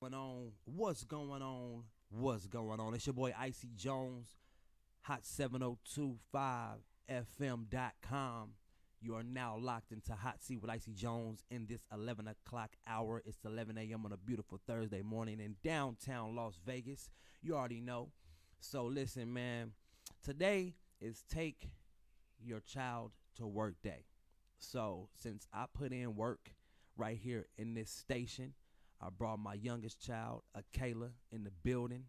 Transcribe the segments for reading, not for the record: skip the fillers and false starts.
Going on? What's going on? What's going on? It's your boy Icy Jones, hot7025fm.com. You are now locked into Hotseat with Icy Jones in this 11 o'clock hour. It's 11 a.m. on a beautiful Thursday morning in downtown Las Vegas. You already know. So listen, man. Today is Take Your Child to Work Day. So since I put in work right here in this station, I brought my youngest child, Kayla, in the building.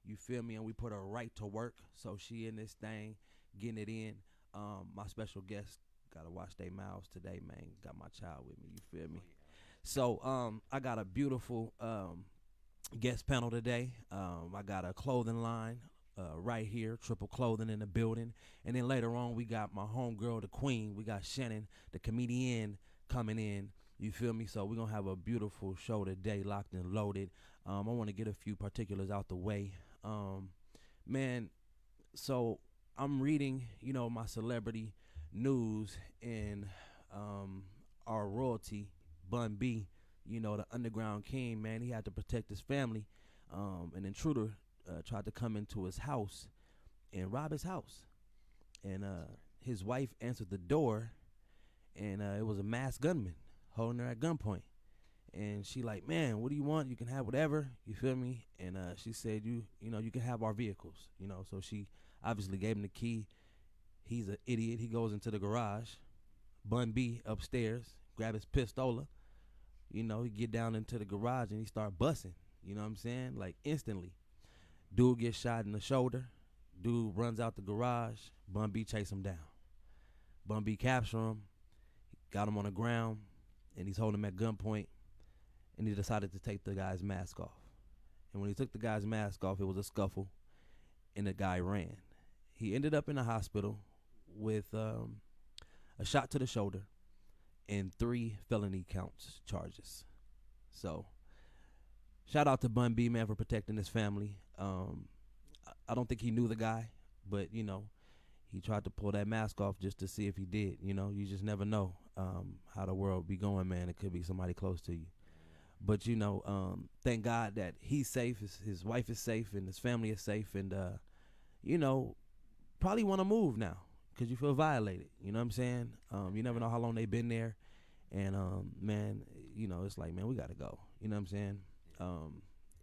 You feel me? And we put her right to work. So she in this thing, getting it in. My special guest gotta watch their mouths today, man. Got my child with me. You feel me? So I got a beautiful guest panel today. I got a clothing line right here, Triple Clothing in the building. And then later on, we got my homegirl, the queen. We got Shannon, the comedian, coming in. You feel me? So we're going to have a beautiful show today, locked and loaded. I want to get a few particulars out the way. Man, so I'm reading, my celebrity news and our royalty, Bun B, the underground king, man. He had to protect his family. An intruder tried to come into his house and rob his house. And his wife answered the door, and it was a masked gunman holding her at gunpoint. And she like, man, what do you want? You can have whatever. You feel me? And she said, you can have our vehicles. So she obviously gave him the key. He's an idiot. He goes into the garage. Bun B upstairs, grab his pistola. He get down into the garage and he start busting. You know what I'm saying? Like instantly. Dude gets shot in the shoulder. Dude runs out the garage. Bun B chase him down. Bun B capture him. Got him on the ground, and he's holding him at gunpoint. And he decided to take the guy's mask off. And when he took the guy's mask off, it was a scuffle, and the guy ran. He ended up in the hospital with a shot to the shoulder and 3 felony counts charges. So, shout out to Bun B, man, for protecting his family. I don't think he knew the guy, but he tried to pull that mask off just to see if he did. You just never know how the world be going, man. It could be somebody close to you. But thank God that he's safe, his wife is safe, and his family is safe, and you know, probably want to move now because you feel violated. You know what I'm saying? You never know how long they've been there, and man, it's like, man, we gotta go. You know what I'm saying?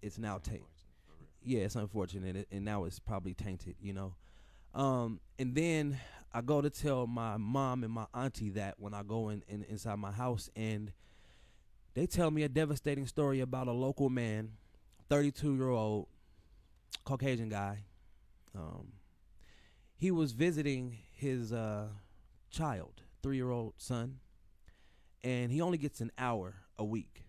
It's now yeah, it's unfortunate, and now it's probably tainted. And then I go to tell my mom and my auntie that when I go inside my house, and they tell me a devastating story about a local man, 32-year-old Caucasian guy. Um, he was visiting his child, 3-year-old son, and he only gets an hour a week,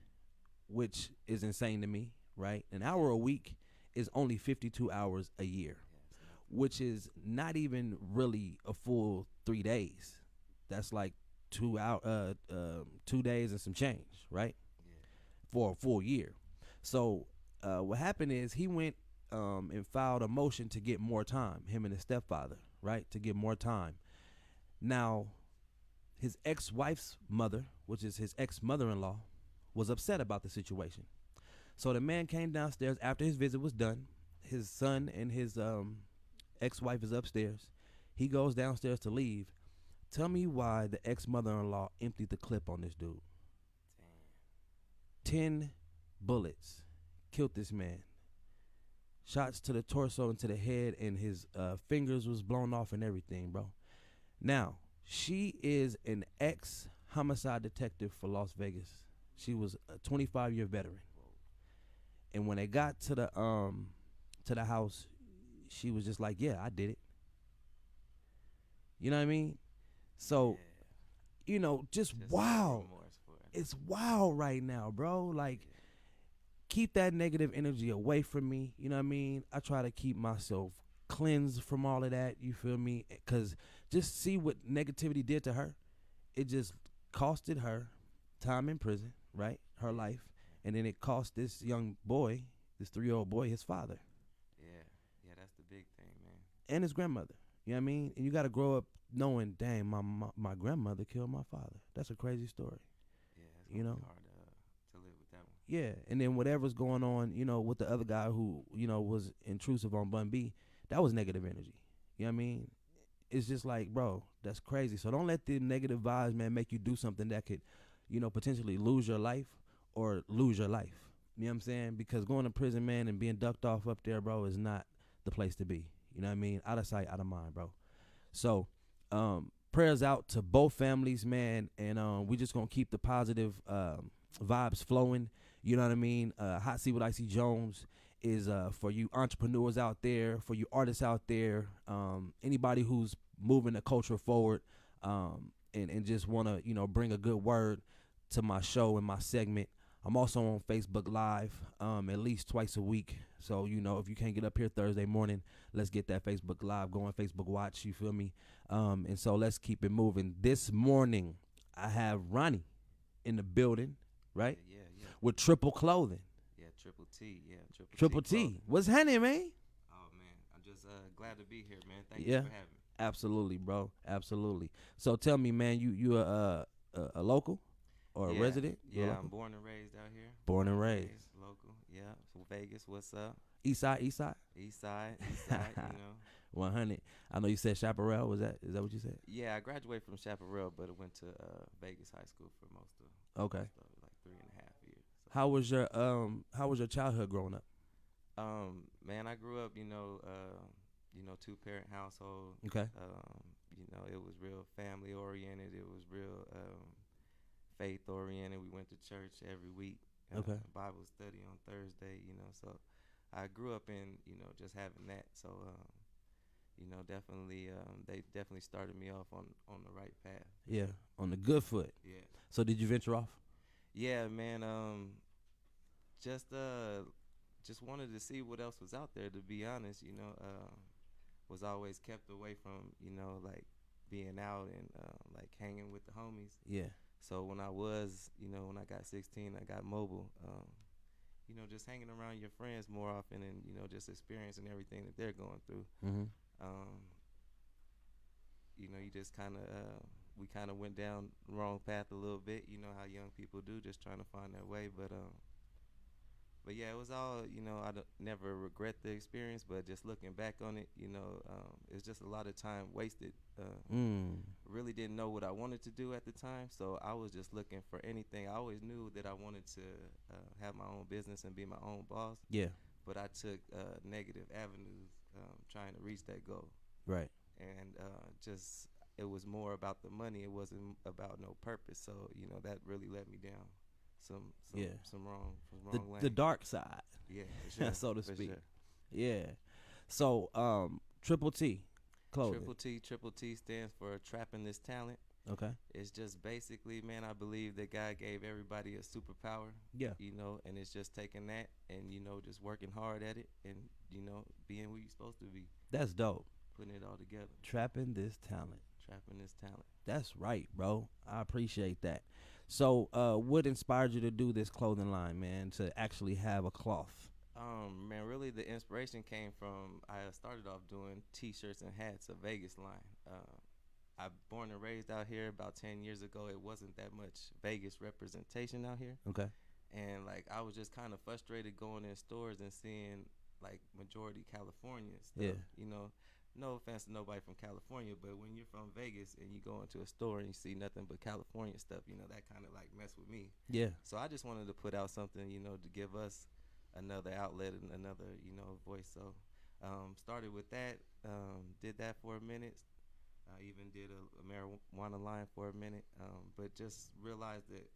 which is insane to me, right? An hour a week is only 52 hours a year, which is not even really a full 3 days. That's like 2 days and some change, right? For a full year. So what happened is he went and filed a motion to get more time, him and his stepfather, right? To get more time. Now, his ex-wife's mother, which is his ex-mother-in-law, was upset about the situation. So the man came downstairs after his visit was done. His son and his ex-wife is upstairs. He goes downstairs to leave. Tell me why the ex-mother-in-law emptied the clip on this dude. 10 bullets killed this man. Shots to the torso and to the head, and his fingers was blown off and everything, bro. Now, she is an ex-homicide detective for Las Vegas. She was a 25-year veteran. And when they got to the house, she was just like, yeah, I did it. You know what I mean? So, just wow. It's wow right now, bro. Like, keep that negative energy away from me. You know what I mean? I try to keep myself cleansed from all of that. You feel me? Because just see what negativity did to her. It just costed her time in prison, right? Her life. And then it cost this young boy, this 3-year-old boy, his father. Yeah, that's the big thing, man. And his grandmother. You know what I mean? And you got to grow up knowing, dang, my grandmother killed my father. That's a crazy story. Yeah, it's You gonna know? be hard to live with that one. Yeah, and then whatever's going on, with the other guy who, was intrusive on Bun B, that was negative energy. You know what I mean? It's just like, bro, that's crazy. So don't let the negative vibes, man, make you do something that could, potentially lose your life or lose your life. You know what I'm saying? Because going to prison, man, and being ducked off up there, bro, is not the place to be. You know what I mean? Out of sight, out of mind, bro. So, prayers out to both families, man, and we just gonna keep the positive vibes flowing. You know what I mean? Hot Seat with Icy Jones is for you entrepreneurs out there, for you artists out there, anybody who's moving the culture forward, and just want to bring a good word to my show and my segment. I'm also on Facebook Live at least twice a week. So, if you can't get up here Thursday morning, let's get that Facebook Live going, Facebook Watch, you feel me? And so let's keep it moving. This morning, I have Ronnie in the building, right? Yeah. With Triple Clothing. Yeah, Triple T. Yeah, Triple T. What's happening, man? Oh man, I'm just glad to be here, man. Thank you Yeah, for having me. absolutely, bro. Absolutely. So tell me, man, you a local or a resident? You a Yeah, local? I'm born and raised out here. Born and raised. Local. Yeah, so Vegas. What's up? East side, east side. East side. East side. 100. I know you said Chaparral. Is that what you said? Yeah, I graduated from Chaparral, but I went to Vegas High School for Okay. most of like 3.5 years. So. How was your childhood growing up? Man, I grew up, two-parent household. Okay. It was real family oriented. It was real faith oriented. We went to church every week. Okay. Bible study on Thursday. So I grew up in just having that. So definitely they definitely started me off on the right path. Yeah, on the good foot. Yeah. So did you venture off? Yeah, man. Just wanted to see what else was out there. To be honest, was always kept away from like being out and like hanging with the homies. Yeah. So when I got 16, I got mobile. Just hanging around your friends more often and just experiencing everything that they're going through. Mm-hmm. You just we kind of went down the wrong path a little bit. You know how young people do, just trying to find their way. But yeah, it was all, I never regret the experience, but just looking back on it, it's just a lot of time wasted. Really didn't know what I wanted to do at the time, so I was just looking for anything. I always knew that I wanted to have my own business and be my own boss. Yeah. But I took negative avenues trying to reach that goal. Right. And it was more about the money. It wasn't about no purpose. So that really let me down some wrong lane. The dark side. Yeah, for sure. So to for speak. Sure. Yeah. So Triple T Clothing. Triple T stands for Trapping This Talent. Okay. It's just basically, man, I believe that God gave everybody a superpower. Yeah. And it's just taking that and just working hard at it and being who you're supposed to be. That's dope. Putting it all together. Trapping this talent. That's right, bro. I appreciate that. So, what inspired you to do this clothing line, man? To actually have a cloth? Man, really the inspiration came from I started off doing T-shirts and hats, a Vegas line. I born and raised out here. About 10 years ago, it wasn't that much Vegas representation out here. Okay. And like I was just kind of frustrated going in stores and seeing like majority California stuff. Yeah. No offense to nobody from California, but when you're from Vegas and you go into a store and you see nothing but California stuff, that kind of like messed with me. Yeah. So I just wanted to put out something, to give us another outlet and another, voice. So started with that, did that for a minute. I even did a marijuana line for a minute, but just realized that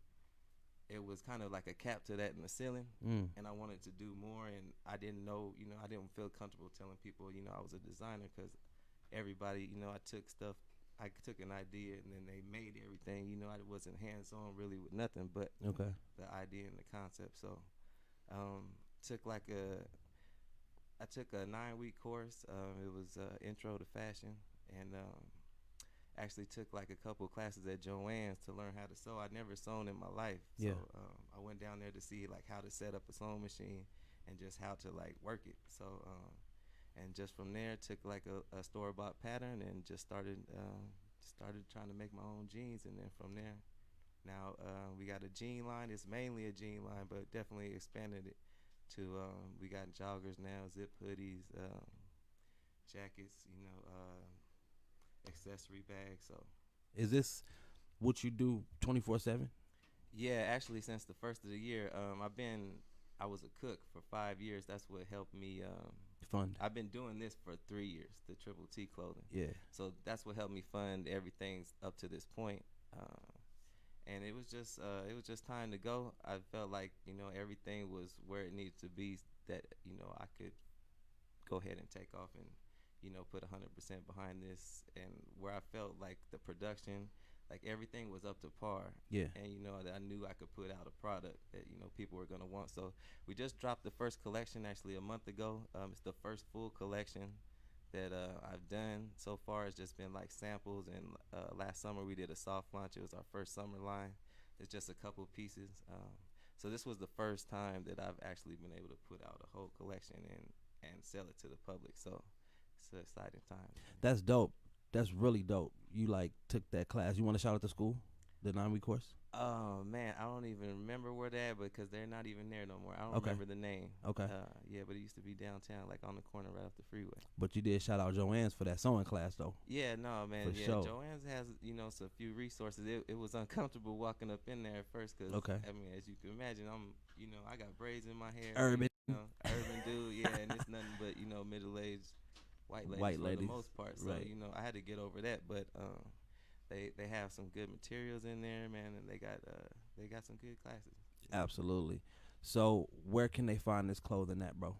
it was kind of like a cap to that in the ceiling, and I wanted to do more, and I didn't know, I didn't feel comfortable telling people, I was a designer, because everybody, I took an idea and then they made everything, I wasn't hands-on really with nothing but the idea and the concept. So I took a 9-week course. It was intro to fashion, and actually took like a couple of classes at Joann's to learn how to sew. I'd never sewn in my life. Yeah. So I went down there to see like how to set up a sewing machine and just how to like work it. So and just from there took like a store-bought pattern and just started trying to make my own jeans, and then from there Now we got a jean line. It's mainly a jean line, but definitely expanded it to we got joggers now, zip hoodies, jackets, accessory bags. So Is this what you do 24/7? yeah, actually since the first of the year, I was a cook for 5 years. That's what helped me. Fund. I've been doing this for 3 years, the Triple T clothing. Yeah. So that's what helped me fund everything up to this point. And it was just time to go. I felt like everything was where it needed to be. That I could go ahead and take off and put 100% behind this, and where I felt like the production, like everything was up to par. Yeah. And that I knew I could put out a product that people were gonna want. So we just dropped the first collection actually a month ago. It's the first full collection that I've done so far. It's just been like samples, and last summer we did a soft launch. It was our first summer line. It's just a couple pieces. So this was the first time that I've actually been able to put out a whole collection and sell it to the public. So it's an exciting time. That's dope. That's really dope. You like took that class. You want to shout out the school, the 9-week course? Oh man, I don't even remember where they're at because they're not even there no more. I don't Okay. remember the name. Okay. Yeah, but it used to be downtown, like on the corner right off the freeway. But you did shout out Joanne's for that sewing class though. Yeah, no man. For Yeah, sure. Joanne's has some few resources. It was uncomfortable walking up in there at first because Okay. I mean, as you can imagine, I got braids in my hair. Urban. Urban dude. Yeah, and it's nothing but middle-aged white ladies for the most part. So right. I had to get over that, but they have some good materials in there, man, and they got some good classes. Absolutely. So where can they find this clothing at, bro?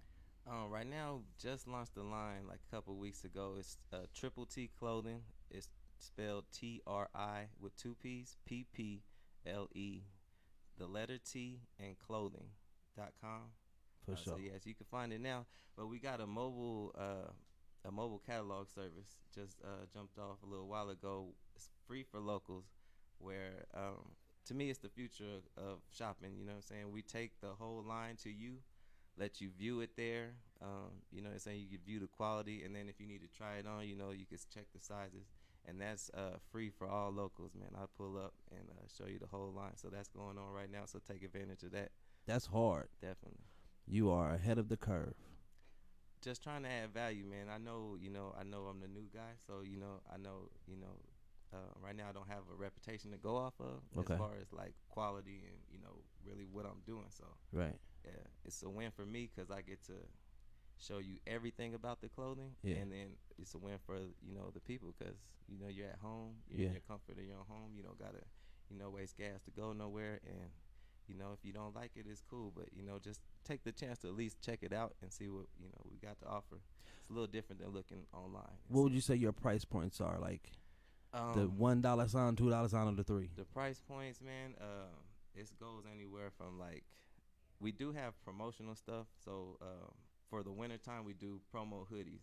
Right now, just launched the line like a couple weeks ago. It's Triple T Clothing. It's spelled TRI with 2 P's, PPLE, the letter T, and clothing.com. For sure. So yes, you can find it now. But we got a mobile catalog service just jumped off a little while ago. It's free for locals, where to me it's the future of shopping. You know what I'm saying? We take the whole line to you, let you view it there. It's saying you can view the quality, and then if you need to try it on, you can check the sizes, and that's free for all locals, man. I pull up and show you the whole line. So that's going on right now. So take advantage of that. That's hard. Definitely. You are ahead of the curve. Just trying to add value, man. I know I'm the new guy, so I know right now I don't have a reputation to go off of Okay. as far as like quality and really what I'm doing. So Right. yeah, it's a win for me because I get to show you everything about the clothing, Yeah. and then it's a win for the people because you're at home, you're Yeah. in your comfort of your own home. You don't gotta waste gas to go nowhere, and if you don't like it, it's cool, but just take the chance to at least check it out and see what we got to offer. It's a little different than looking online. What would you say your price points are? Like the $1 sign, $2 sign, or the 3? The price points, man, it goes anywhere from like, we do have promotional stuff. So for the winter time, we do promo hoodies.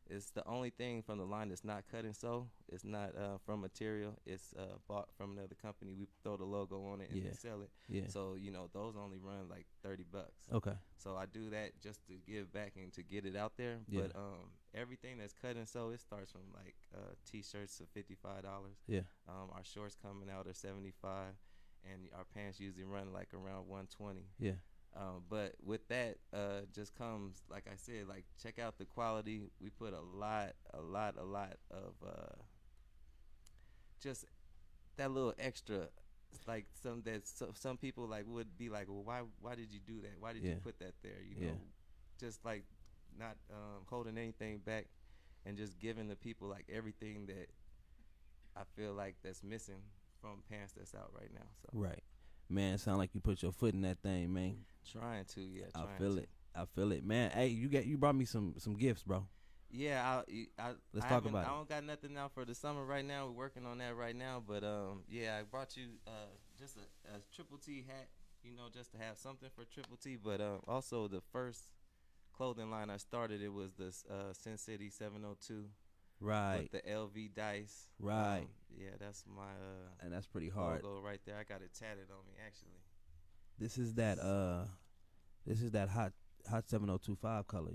It's the only thing from the line that's not cut and sew. It's not from material. It's bought from another company. We throw the logo on it and Yeah. sell it. Yeah. So those only run like $30. Okay. So I do that just to give back and to get it out there. Yeah. But everything that's cut and sew, it starts from like t-shirts of $55. Yeah. Our shorts coming out are $75, and our pants usually run like around $120. Yeah. But with that, just comes, like I said, like check out the quality. We put a lot of just that little extra, like some people like would be like, well, why did you do that? Why did you Yeah. put that there? Yeah. Just like not holding anything back, and just giving the people like everything that I feel like that's missing from pants that's out right now. So Right. Man, sound like you put your foot in that thing, man. trying to, yeah. I Trying feel to. it. I feel it, man. Hey, you brought me some gifts, bro. Yeah, Let's I talk haven't- about it. I don't got nothing now for the summer right now. We're working on that right now, but yeah, I brought you just a Triple T hat, just to have something for Triple T. But also the first clothing line I started, it was the Sin City 702 Right. with the LV dice. Right. Yeah, that's my And that's pretty hard. logo right there. I got it tatted on me actually. This is that hot 7025 color,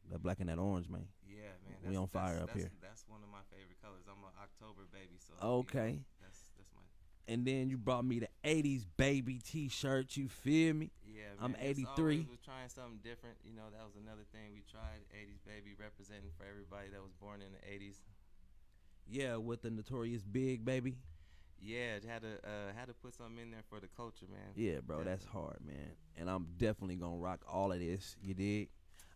that black and that orange, man. Yeah, man. We on fire up here. That's one of my favorite colors. I'm an October baby, so Okay. that's my. And then you brought me the 80s baby t-shirt, you feel me? Yeah, I'm man. Just always 83. was trying something different. You know, that was another thing we tried. 80s baby, representing for everybody that was born in the 80s. Yeah, with the notorious big baby. Yeah, had to put something in there for the culture, man. Yeah, bro, that's Definitely. hard, man. And I'm definitely gonna rock all of this. You dig?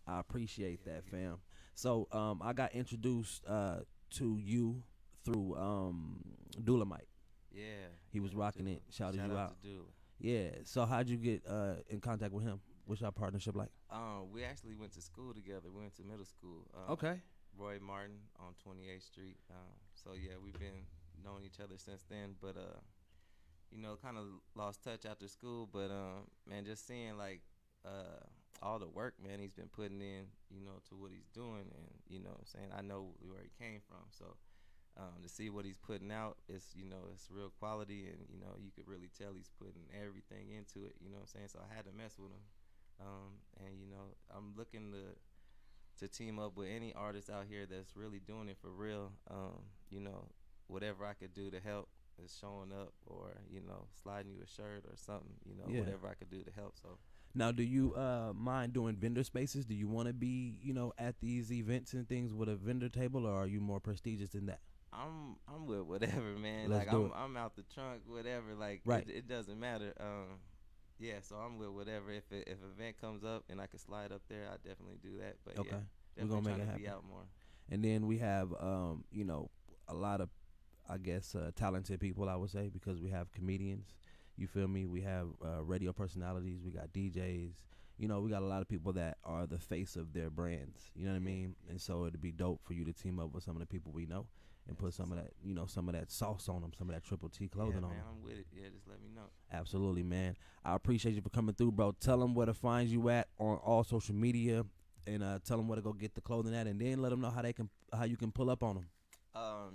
I appreciate Yeah, that, yeah, fam. So I got introduced to you through Dulamite. yeah, He was yeah. rocking Dula. it, shouted Shout you out out. to Dula. Yeah. So how'd you get in contact with him? What's your partnership like? We actually went to school together. We went to middle school. Okay. Roy Martin on 28th Street. So yeah, we've been knowing each other since then. But kind of lost touch after school. But man, just seeing like uh, all the work, man, he's been putting in, to what he's doing, and what I'm saying, I know where he came from. So to see what he's putting out, it's real quality, and you could really tell he's putting everything into it. You know what I'm saying? So I had to mess with him, and I'm looking to team up with any artist out here that's really doing it for real. Whatever I could do to help is showing up, or sliding you a shirt or something. Yeah. Whatever I could do to help. So Now, do you mind doing vendor spaces? Do you want to be, at these events and things with a vendor table, or are you more prestigious than that? I'm with whatever, man. Let's Like do it. I'm out the trunk, whatever. Like Right. it doesn't matter. Yeah. So I'm with whatever. If an event comes up and I can slide up there, I definitely do that. But Okay. yeah, We're gonna definitely make trying it to happen. be out more. And then we have, a lot of, I guess, talented people, I would say, because we have comedians. You feel me? We have radio personalities. We got DJs. We got a lot of people that are the face of their brands. You know what I Yeah, mean? yeah. And so it'd be dope for you to team up with some of the people we know and put That's some of what's that, up. some of that sauce on them, some of that Triple T Yeah, clothing on man, them. I'm with it. Yeah, just let me know. Absolutely, man. I appreciate you for coming through, bro. Tell them where to find you at on all social media, and tell them where to go get the clothing at, and then let them know how you can pull up on them.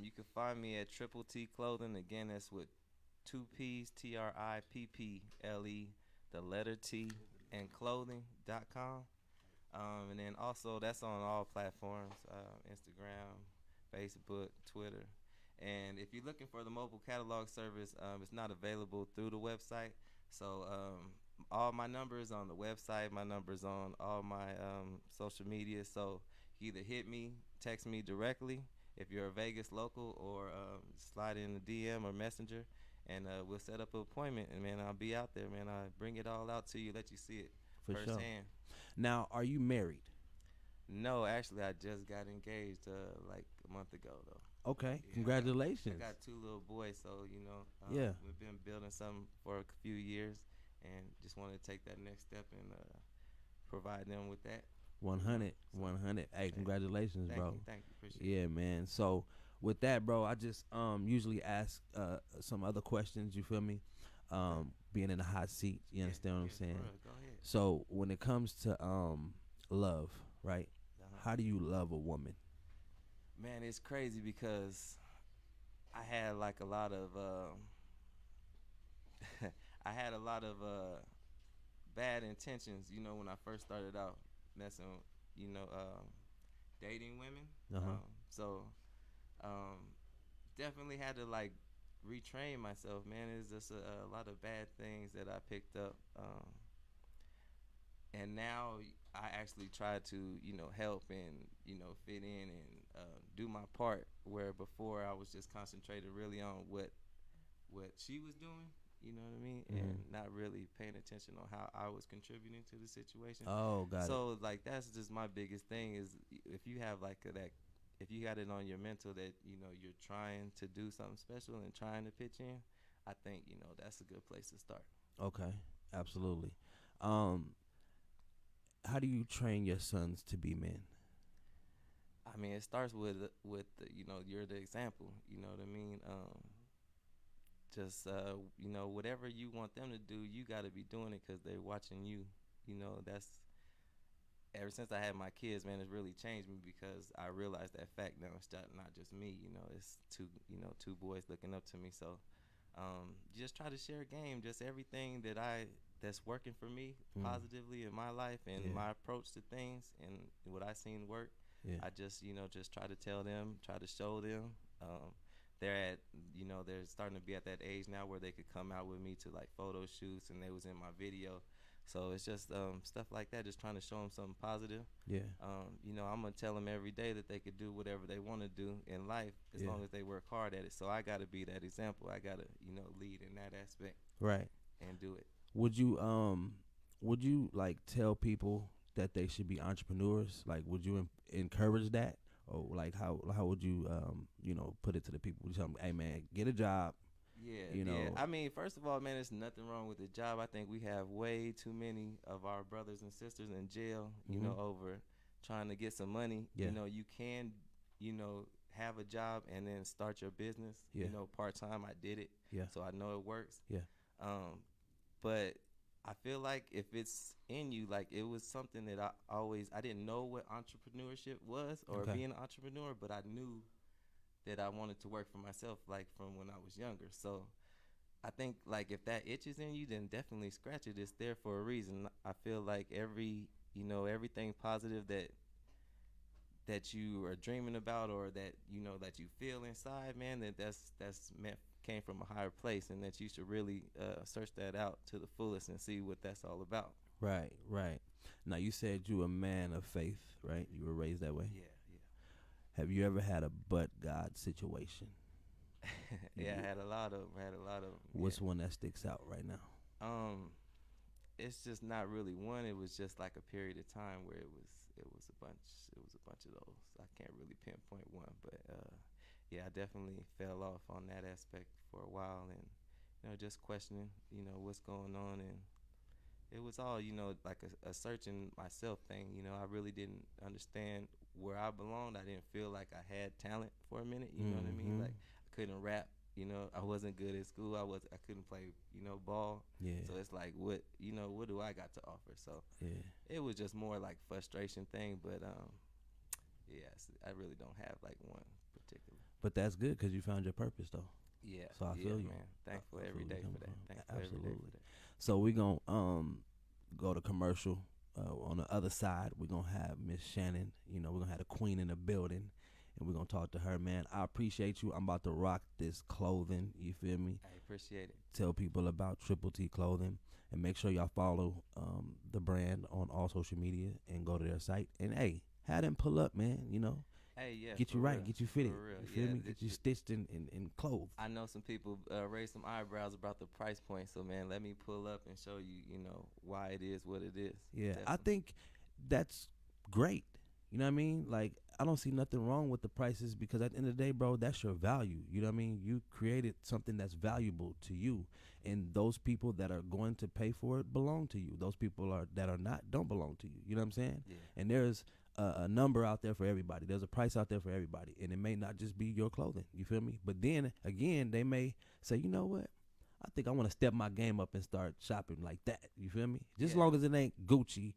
You can find me at Triple T Clothing. Again, that's with two P's, TRIPPLE, the letter T, and clothing.com. And then also that's on all platforms, Instagram, Facebook, Twitter. And if you're looking for the mobile catalog service, it's not available through the website. So all my numbers on the website, my numbers on all my social media. So either hit me, text me directly if you're a Vegas local, or slide in the DM or Messenger, and we'll set up an appointment. And man, I'll be out there, man. I bring it all out to you, let you see it For sure. firsthand. Now, are you married? No, actually, I just got engaged like a month ago, though. Okay. Yeah, Congratulations. I got two little boys, so Yeah. we've been building something for a few years, and just wanted to take that next step and provide them with that. 100. So, 100. Hey, congratulations, bro. Thank you, appreciate it. Yeah, man. So with that, bro, I just usually ask some other questions. You feel me? Being in the hot seat, you understand what I'm saying? For real, go ahead. So when it comes to love, right? How do you love a woman? Man, it's crazy because I had like a lot of I had a lot of bad intentions, when I first started out messing, you know, dating women. Uh-huh. So definitely had to like retrain myself, man. It's just a lot of bad things that I picked up. And now I actually try to, help and, fit in and do my part, where before I was just concentrated really on what she was doing, you know what I mean, and not really paying attention on how I was contributing to the situation. Oh, got it. So like that's just my biggest thing is if you have like that, if you got it on your mental that you're trying to do something special and trying to pitch in, I think that's a good place to start. Okay, absolutely. How do you train your sons to be men? I mean, it starts with you're the example. You know what I mean? Just whatever you want them to do, you got to be doing it because they're watching you. That's ever since I had my kids, man. It's really changed me because I realized that fact now. It's not just me. It's two boys looking up to me. So just try to share a game. Just everything that's working for me positively in my life and my approach to things and what I seen work. Yeah. I just try to tell them, try to show them, they're at, they're starting to be at that age now where they could come out with me to like photo shoots, and they was in my video. So it's just stuff like that, just trying to show them something positive. Yeah. I'm gonna tell them every day that they could do whatever they want to do in life as Yeah. long as they work hard at it. So I gotta be that example. I gotta, lead in that aspect Right. and do it. Would you like tell people that they should be entrepreneurs? Like, would you encourage that, or like how would you put it to the people? Would you tell them, hey man, get a job? Yeah, You know. yeah. I mean, first of all, man, there's nothing wrong with the job. I think we have way too many of our brothers and sisters in jail, over trying to get some money. Yeah. You can, have a job and then start your business, Yeah. Part time. I did it. Yeah. So I know it works. Yeah. But I feel like if it's in you, like it was something that I didn't know what entrepreneurship was or Okay. being an entrepreneur, but I knew that I wanted to work for myself, like from when I was younger. So I think like if that itch is in you, then definitely scratch it. It's there for a reason. I feel like everything positive that you are dreaming about, or that that you feel inside, man, that's meant came from a higher place, and that you should really search that out to the fullest and see what that's all about. Right. Right. Now you said you a man of faith, right? You were raised that way. Yeah. Have you ever had a but God situation? Yeah, I had a lot of them. What's one that sticks out right now? It's just not really one. It was just like a period of time where it was a bunch of those. I can't really pinpoint one, but yeah, I definitely fell off on that aspect for a while, and just questioning, what's going on, and it was all, like a searching myself thing. I really didn't understand where I belonged. I didn't feel like I had talent for a minute. You know what I mean? Like I couldn't rap. I wasn't good at school. I couldn't play, ball. Yeah. So it's like, what do I got to offer? So Yeah. it was just more like frustration thing. But yes, I really don't have like one particular. But that's good because you found your purpose, though. Yeah. So I feel you, man. Thankful every Absolutely day for that. coming from. Thankful every day Absolutely. for that. So we're going to go to commercial. On the other side, we're going to have Miss Shannon. We're going to have the queen in the building, and we're going to talk to her, man. I appreciate you. I'm about to rock this clothing. You feel me? I appreciate it. Tell people about Triple T Clothing, and make sure y'all follow the brand on all social media and go to their site. And, hey, have them pull up, man, Hey, yeah. Get you for right, real. get you fitted. For real. You feel Yeah, me? Get you stitched and clothed. I know some people raised some eyebrows about the price point, so man, let me pull up and show you, why it is what it is. Yeah, Definitely. I think that's great. You know what I mean? Like, I don't see nothing wrong with the prices, because at the end of the day, bro, that's your value. You know what I mean? You created something that's valuable to you, and those people that are going to pay for it belong to you. Those people that are not don't belong to you. You know what I'm saying? Yeah. And there's a number out there for everybody. There's a price out there for everybody, and it may not just be your clothing. You feel me? But then again, they may say, you know what? I think I want to step my game up and start shopping like that. You feel me? Just as long as it ain't Gucci,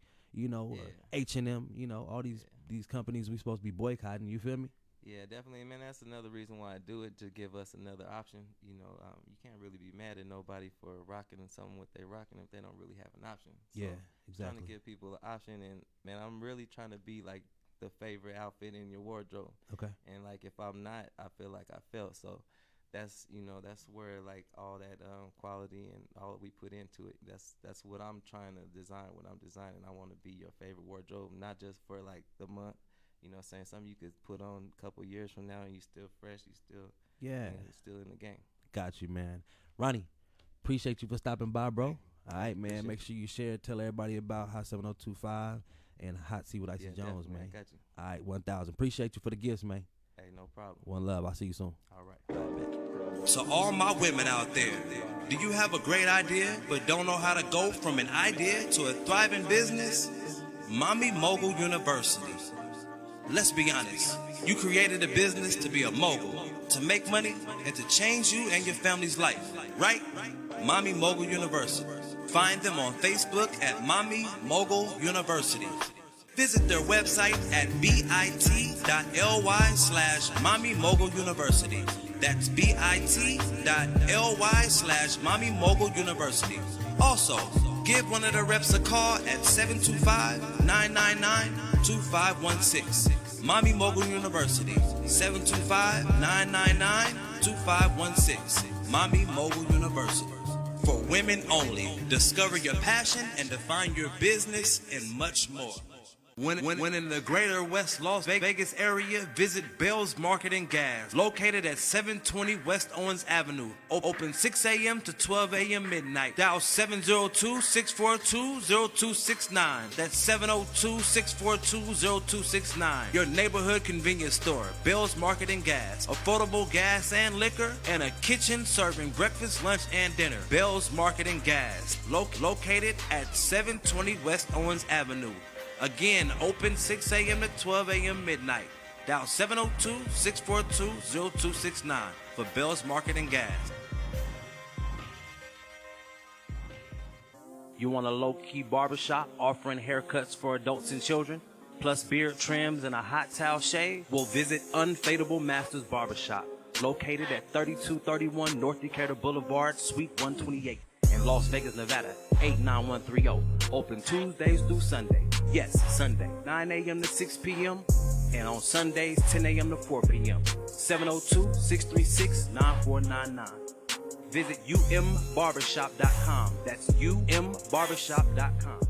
or H&M, all these companies we supposed to be boycotting. You feel me? Yeah, definitely, man. That's another reason why I do it, to give us another option. You can't really be mad at nobody for rocking something what they rocking if they don't really have an option. So Yeah, exactly. Trying to give people an option, and man, I'm really trying to be like the favorite outfit in your wardrobe. Okay. And like if I'm not, I feel like I failed. So that's where like all that quality and all that we put into it. That's what I'm trying to design. What I'm designing, I want to be your favorite wardrobe, not just for like the month. Saying something you could put on a couple years from now and you still fresh, you still still in the game. Got you, man. Ronnie, appreciate you for stopping by, bro. All right, man. Appreciate Make sure you share, tell everybody about Hot 7025 and Hotseat with Icy Jones, man. Got you. All right, 1,000. Appreciate you for the gifts, man. Hey, no problem. One love. I'll see you soon. All right. So all my women out there, do you have a great idea but don't know how to go from an idea to a thriving business? Mommy Mogul University. Let's be honest, you created a business to be a mogul, to make money, and to change you and your family's life, right? Mommy Mogul University. Find them on Facebook at Mommy Mogul University. Visit their website at bit.ly/Mommy Mogul University. That's bit.ly/Mommy Mogul University. Also, give one of the reps a call at 725-999-2516. Mommy Mogul University, 725-999-2516. 2516. Mommy Mogul University. For women only. Discover your passion and define your business and much more. When in the greater West Las Vegas area, visit Bell's Market and Gas, located at 720 West Owens Avenue. Open 6 a.m. to 12 a.m. midnight. Dial 702-642-0269. That's 702-642-0269. Your neighborhood convenience store, Bell's Market and Gas. Affordable gas and liquor, and a kitchen serving breakfast, lunch, and dinner. Bell's Market and Gas, located at 720 West Owens Avenue. Again, open 6 a.m. to 12 a.m. midnight. Dial 702-642-0269 for Bell's Market and Gas. You want a low-key barbershop offering haircuts for adults and children, plus beard trims and a hot towel shave? Well, visit Unfadable Masters Barbershop, located at 3231 North Decatur Boulevard, Suite 128. In Las Vegas, Nevada, 89130. Open Tuesdays through Sunday. Yes, Sunday, 9 a.m. to 6 p.m. And on Sundays, 10 a.m. to 4 p.m. 702-636-9499. Visit umbarbershop.com. That's umbarbershop.com.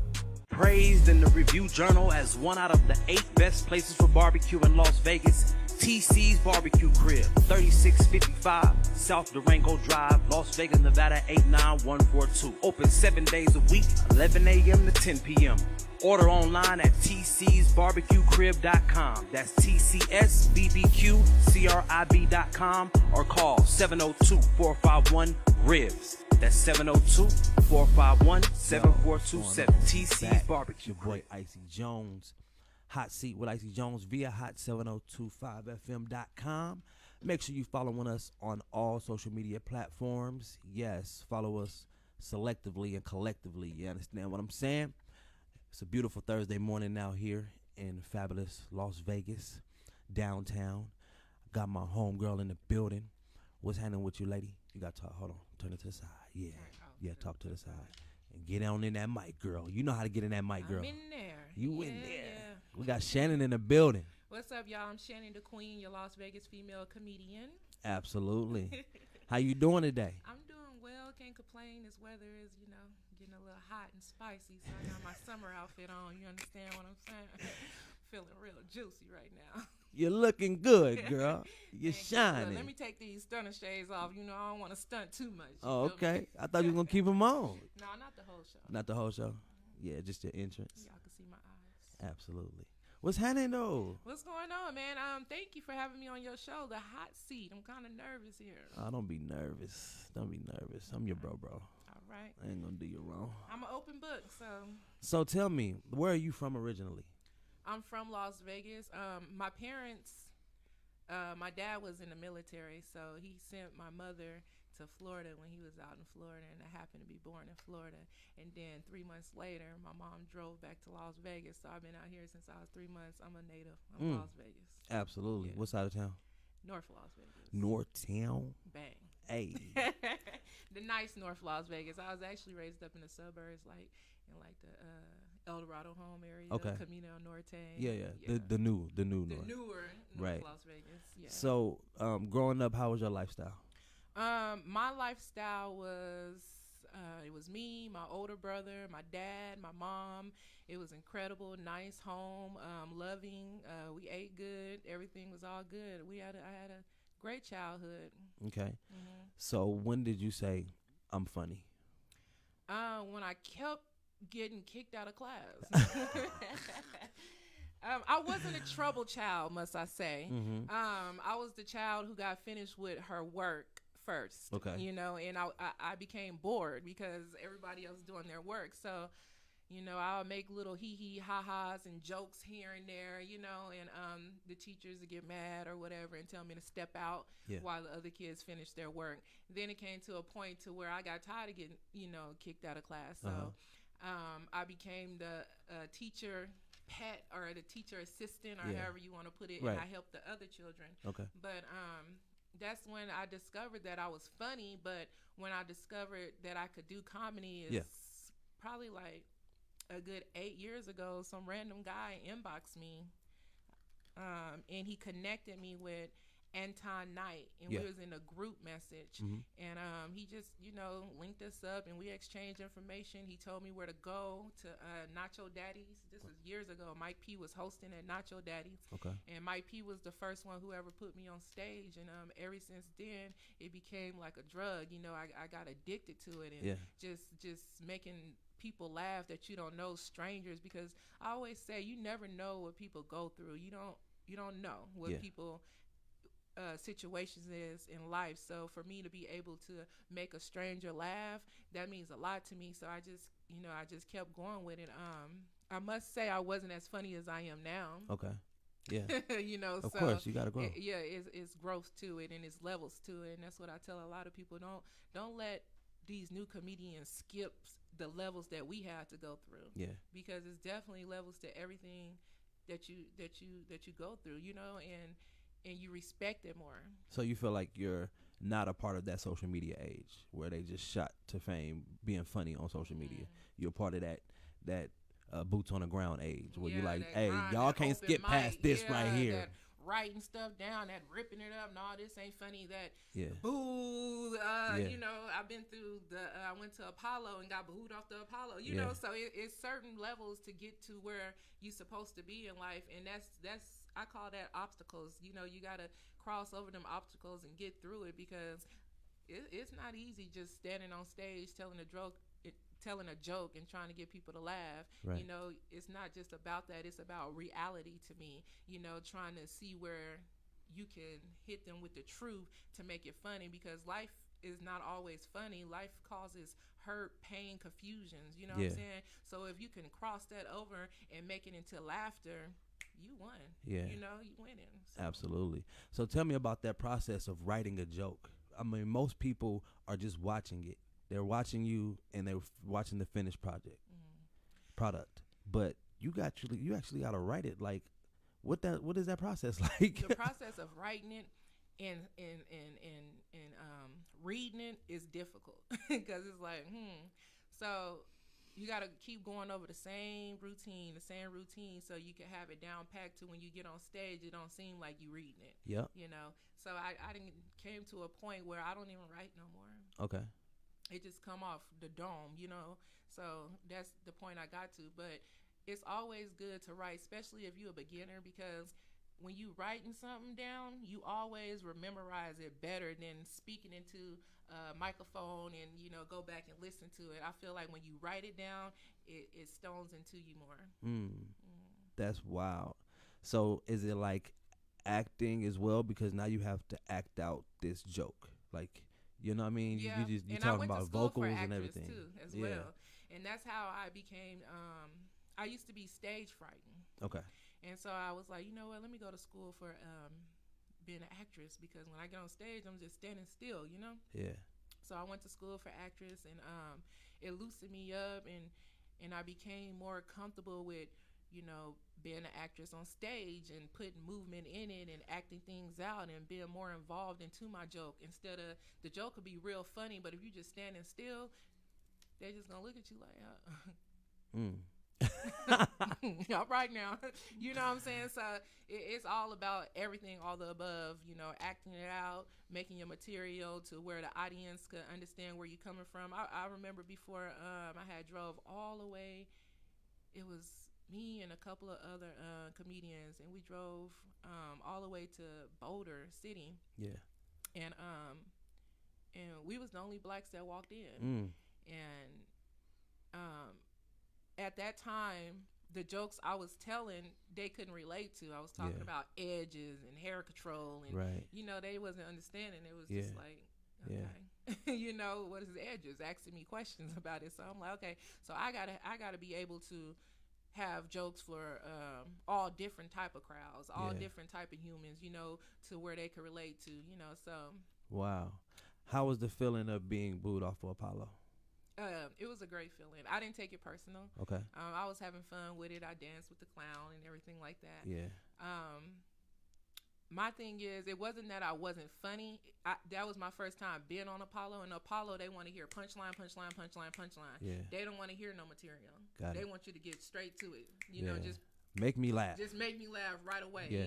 Praised in the Review Journal as one out of the 8 best places for barbecue in Las Vegas, TC's Barbecue Crib, 3655 South Durango Drive, Las Vegas, Nevada, 89142. Open 7 days a week, 11 a.m. to 10 p.m. Order online at tcsbarbecuecrib.com. That's tcsbbqcrib.com or call 702-451-RIBS. That's 702-451-7427. TC's Barbecue Your boy Crib. Icy Jones. Hot Seat with Icy Jones via hot7025fm.com. Make sure you follow us on all social media platforms. Yes, follow us selectively and collectively. You understand what I'm saying? It's a beautiful Thursday morning out here in fabulous Las Vegas, downtown. Got my homegirl in the building. What's happening with you, lady? You got to talk. Hold on. Turn it to the side. Yeah. Yeah, talk to the side. And get on in that mic, girl. You know how to get in that mic, girl. I'm in there. You in Yeah, there. yeah. We got Shannon in the building. What's up, y'all? I'm Shannon the Queen, your Las Vegas female comedian. Absolutely. How you doing today? I'm doing well. Can't complain. This weather is, getting a little hot and spicy, so I got my summer outfit on. You understand what I'm saying? Feeling real juicy right now. You're looking good, girl. You're Thank you. shining. Let me take these stunner shades off. I don't want to stunt too much. Oh, You feel okay. me? I thought you were going to keep them on. No, not the whole show. Not the whole show? Yeah, just your entrance. Y'all can see my eyes. Absolutely. What's happening, though? What's going on, man? Thank you for having me on your show, The Hot Seat. I'm kind of nervous here. Oh, don't be nervous. Don't be nervous. I'm your bro. All right. I ain't going to do you wrong. I'm an open book, so. So tell me, where are you from originally? I'm from Las Vegas. My parents, my dad was in the military, so he sent my mother to Florida when he was out in Florida, and I happened to be born in Florida. And then 3 months later, my mom drove back to Las Vegas, so I've been out here since I was 3 months. I'm a native. I'm Las Vegas. Absolutely. Yeah. What side of town? North Las Vegas. North Town. Bang. Hey. The nice North Las Vegas. I was actually raised up in the suburbs, in the El Dorado home area, Okay. Camino Norte. Yeah. The new The North. newer North Right. Las Vegas. Yeah. So, growing up, how was your lifestyle? My lifestyle was it was me, my older brother, my dad, my mom. It was incredible, nice home, loving. We ate good. Everything was all good. I had a great childhood. Okay. Mm-hmm. So, when did you say, I'm funny? When I kept getting kicked out of class. I wasn't a trouble child, must I say. Mm-hmm. I was the child who got finished with her work first. Okay. And I became bored because everybody else doing their work. So, I would make little hee-hee, ha-has and jokes here and there, and the teachers would get mad or whatever and tell me to step out while the other kids finished their work. Then it came to a point to where I got tired of getting, kicked out of class. So I became the teacher pet or the teacher assistant or however you want to put it, Right. and I helped the other children. Okay. But that's when I discovered that I was funny. But when I discovered that I could do comedy is probably like a good 8 years ago. Some random guy inboxed me, and he connected me with Anton Knight, and Yeah. we was in a group message, Mhm. and he just linked us up, and we exchanged information. He told me where to go to Nacho Daddy's. This was years ago. Mike P was hosting at Nacho Daddy's, Okay. and Mike P was the first one who ever put me on stage, and ever since then it became like a drug. I got addicted to it, and Yeah. just making people laugh that you don't know, strangers, because I always say you never know what people go through. You don't know what Yeah. people situations is in life. So for me to be able to make a stranger laugh, that means a lot to me. So I just kept going with it. I must say I wasn't as funny as I am now. Okay. Yeah. Of So course, you gotta grow. it's growth to it, and it's levels to it, and that's what I tell a lot of people. Don't let these new comedians skip the levels that we had to go through. Yeah. Because it's definitely levels to everything that you go through, and you respect it more. So you feel like you're not a part of that social media age where they just shot to fame being funny on social media. You're part of that boots on the ground age where you're like, hey, y'all can't skip past this right here. That writing stuff down, that ripping it up. No, this ain't funny. That Yeah. boo. Yeah. I've been through I went to Apollo and got booed off the Apollo. Yeah. So it's certain levels to get to where you're supposed to be in life, and that's I call that obstacles. You gotta cross over them obstacles and get through it, because it's not easy just standing on stage telling a joke and trying to get people to laugh. Right. It's not just about that. It's about reality to me. Trying to see where you can hit them with the truth to make it funny, because life is not always funny. Life causes hurt, pain, confusions. You know what I'm saying? So if you can cross that over and make it into laughter, you won. Yeah. You winning. So. Absolutely. So tell me about that process of writing a joke. I mean, most people are just watching it. They're watching you and they're watching the finished product. But you actually got to write it. Like, what is that process like? The process of writing it and reading it is difficult, because it's like, So you got to keep going over the same routine, so you can have it down packed to when you get on stage, it don't seem like you reading it. Yep. So I didn't came to a point where I don't even write no more. Okay. It just come off the dome, So that's the point I got to. But it's always good to write, especially if you're a beginner, because when you writing something down, you always memorize it better than speaking into a microphone and go back and listen to it. I feel like when you write it down, it stones into you more. That's wild. So is it like acting as well, because now you have to act out this joke, like, you know what I mean? Yeah. You talking about vocals and everything too, as well, and that's how I became. I used to be stage frightened. Okay. And so I was like, you know what? Let me go to school for being an actress, because when I get on stage, I'm just standing still, Yeah. So I went to school for actress, and it loosened me up, and I became more comfortable with, being an actress on stage and putting movement in it and acting things out and being more involved into my joke. Instead of the joke could be real funny, but if you just standing still, they're just gonna look at you like, all right now. You know what I'm saying? So it's all about everything, all the above, acting it out, making your material to where the audience could understand where you're coming from. I remember before I had drove all the way, it was me and a couple of other comedians, and we drove all the way to Boulder City. Yeah. And we was the only blacks that walked in. And at that time, the jokes I was telling, they couldn't relate to. I was talking about edges and hair control, and right. They wasn't understanding. It was just like, okay, what is edges? Asking me questions about it. So I'm like, okay, so I gotta be able to have jokes for all different type of crowds, all different type of humans, to where they could relate to, so. Wow. How was the feeling of being booed off of Apollo? It was a great feeling. I didn't take it personal. Okay. I was having fun with it. I danced with the clown and everything like that. Yeah. My thing is, it wasn't that I wasn't funny. That was my first time being on Apollo. And Apollo, they want to hear punchline. Yeah. They don't want to hear no material. Got they it. want you to get straight to it. Just make me laugh. Just make me laugh right away, Yeah.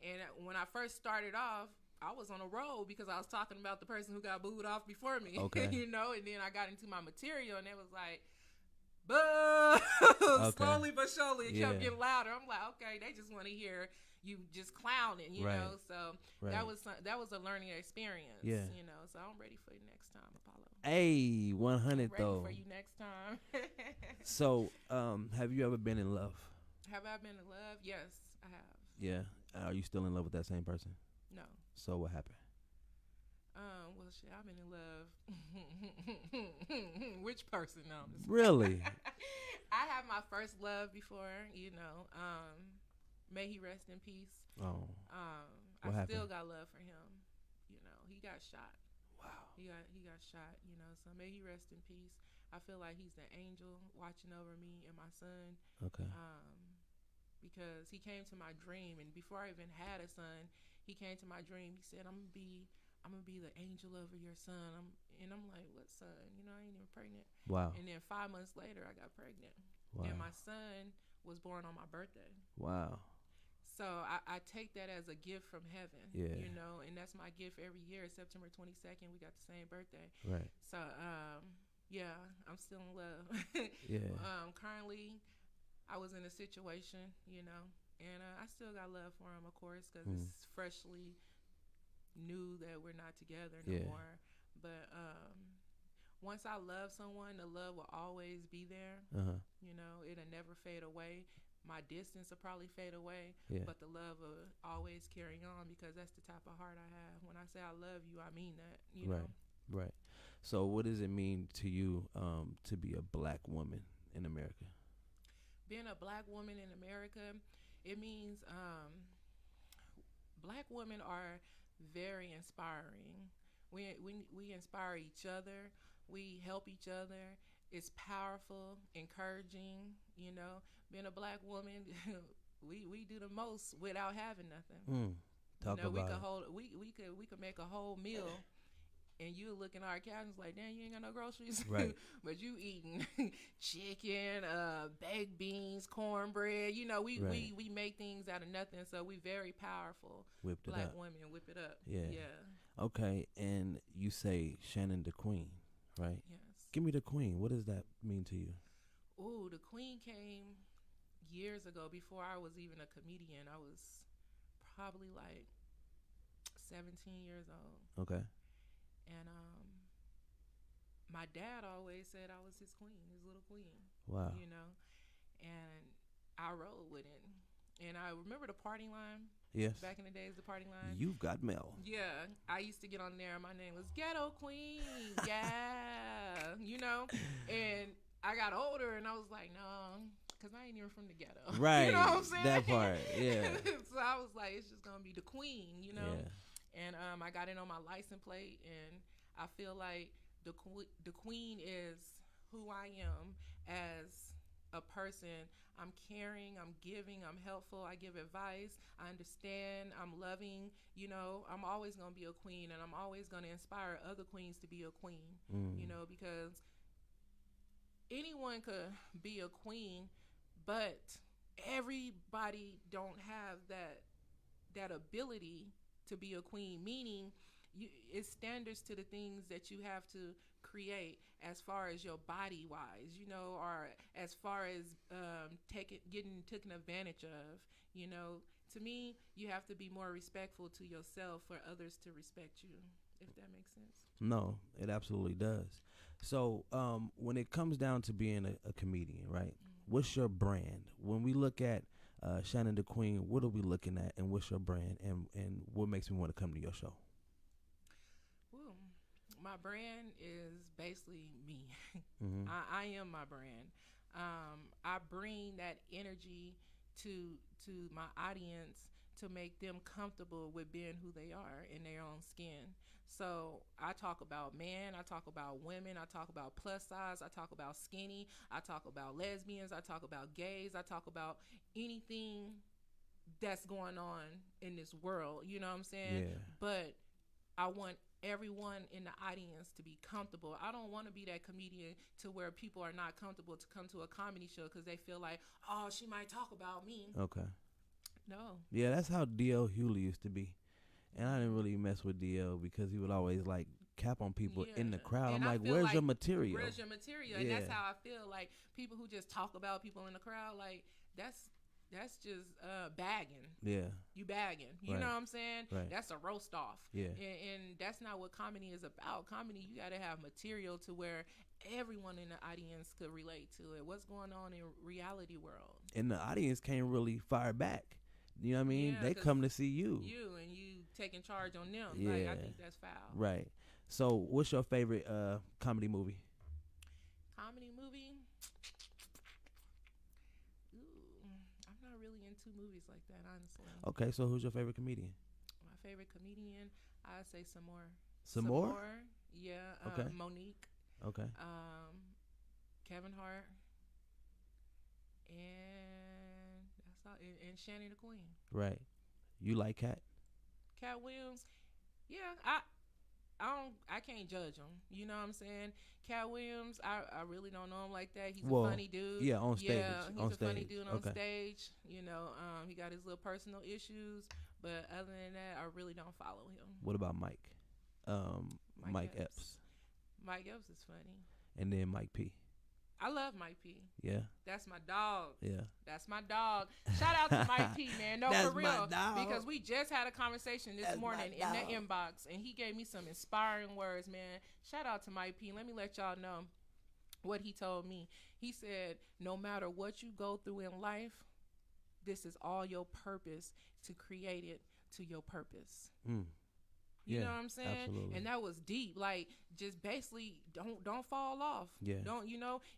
And when I first started off, I was on a roll because I was talking about the person who got booed off before me. Okay. You know, and then I got into my material, and it was like, boo! Okay. Slowly but surely, it Yeah. kept getting louder. I'm like, okay, they just want to hear you just clowning, you Right. know. So Right. that was a learning experience. Yeah. You know, so I'm ready for you next time, Apollo. Hey, I'm 100 ready though. for you next time. So, have you ever been in love? Have I been in love? Yes, I have. Yeah. Are you still in love with that same person? No. So what happened? Well, shit, I've been in love. Which person? No. I'm just- Really? I had my first love before, you know. May he rest in peace. Oh, I What still happened? got love for him. You know, he got shot. wow. He got shot. You know, so may he rest in peace. I feel like he's the angel watching over me and my son. Okay. Because he came to my dream, and before I even had a son, he came to my dream. He said, I'm gonna be the angel over your son. I'm like, what son? You know, I ain't even pregnant. Wow. And then 5 months later, I got pregnant. Wow. And my son was born on my birthday. Wow. So I take that as a gift from heaven. Yeah. You know, and that's my gift every year. September 22nd, we got the same birthday. Right. So yeah, I'm still in love. Yeah. Currently, I was in a situation, you know, and I still got love for him, of course, because it's freshly new that we're not together no Yeah. more. But once I love someone, the love will always be there. You know, it'll never fade away. My distance will probably fade away, Yeah. but the love will always carry on because that's the type of heart I have. When I say I love you, I mean that. You Right. know. Right. So, what does it mean to you to be a black woman in America? Being a black woman in America, it means black women are very inspiring. We inspire each other. We help each other. It's powerful, encouraging. You know, being a black woman, we do the most without having nothing. Talk you know, about we could make a whole meal. And you look in our cabins like, damn, you ain't got no groceries. Right. But you eating chicken, baked beans, cornbread. You know, we make things out of nothing. So we very powerful. Whipped it Black up. women whip it up. Yeah. Yeah. Okay, and you say Shannon the Queen, right? Yes. Give me the Queen. What does that mean to you? Ooh, the Queen came years ago before I was even a comedian. I was probably like 17 years old. Okay. And my dad always said I was his queen, his little queen. Wow. You know, and I rode with it. And I remember the party line. Yes. Back in the days, the party line. You've got mail. Yeah, I used to get on there. My name was Ghetto Queen. Yeah, you know. And I got older, and I was like, no, because I ain't even from the ghetto. Right. You know what I'm saying? That part. Yeah. So I was like, it's just gonna be the queen, you know. Yeah. And I got it on my license plate, and I feel like the queen is who I am as a person. I'm caring, I'm giving, I'm helpful, I give advice, I understand, I'm loving. You know, I'm always going to be a queen, and I'm always going to inspire other queens to be a queen, you know, because anyone could be a queen, but everybody don't have that ability to be a queen, meaning it's standards to the things that you have to create as far as your body wise, you know, or as far as getting taken advantage of. You know, to me, you have to be more respectful to yourself for others to respect you, if that makes sense. No, it absolutely does. So when it comes down to being a comedian, right, what's your brand? When we look at Shannon the Queen, what are we looking at, and what's your brand, and what makes me want to come to your show? Ooh, my brand is basically me. Mm-hmm. I am my brand. I bring that energy to my audience to make them comfortable with being who they are in their own skin. So I talk about men, I talk about women, I talk about plus size, I talk about skinny, I talk about lesbians, I talk about gays, I talk about anything that's going on in this world, you know what I'm saying? Yeah. But I want everyone in the audience to be comfortable. I don't want to be that comedian to where people are not comfortable to come to a comedy show because they feel like, oh, she might talk about me. Okay. No. Yeah, that's how D.L. Hewley used to be. And I didn't really mess with DL because he would always like cap on people in the crowd. And I'm I like, feel where's like, your material? Where's your material? Yeah. And that's how I feel. Like people who just talk about people in the crowd, like that's just bagging. Yeah. You bagging. You Right. know what I'm saying? Right. That's a roast off. Yeah. And that's not what comedy is about. Comedy, you got to have material to where everyone in the audience could relate to it. What's going on in reality world? And the audience can't really fire back. You know what I mean? Yeah, They 'cause come to see you. You and you taking charge on them. Yeah. Like, I think that's foul. Right. So, what's your favorite comedy movie? Comedy movie? Ooh, I'm not really into movies like that, honestly. Okay, so who's your favorite comedian? My favorite comedian, I'd say some more. Some more? Yeah. Okay. Monique. Okay. Kevin Hart. And that's all. And Shannon the Queen. Right. You like Cat? Cat Williams. Yeah, I can't judge him. You know what I'm saying? Cat Williams, I really don't know him like that. He's a funny dude. Yeah, on stage. Yeah, he's a funny dude on Okay. stage. You know, he got his little personal issues, but other than that, I really don't follow him. What about Mike? Mike Epps. Epps. Mike Epps is funny. And then Mike P. I love Mike P. Yeah. That's my dog. Yeah. That's my dog. Shout out to Mike P, man. No, That's for real. my dog. Because we just had a conversation this That's morning my in dog. the inbox, and he gave me some inspiring words, man. Shout out to Mike P. Let me let y'all know what he told me. He said, no matter what you go through in life, this is all your purpose to create it to your purpose. You Yeah, know what I'm saying? absolutely. And that was deep. Like, just basically don't fall off. Yeah. Don't,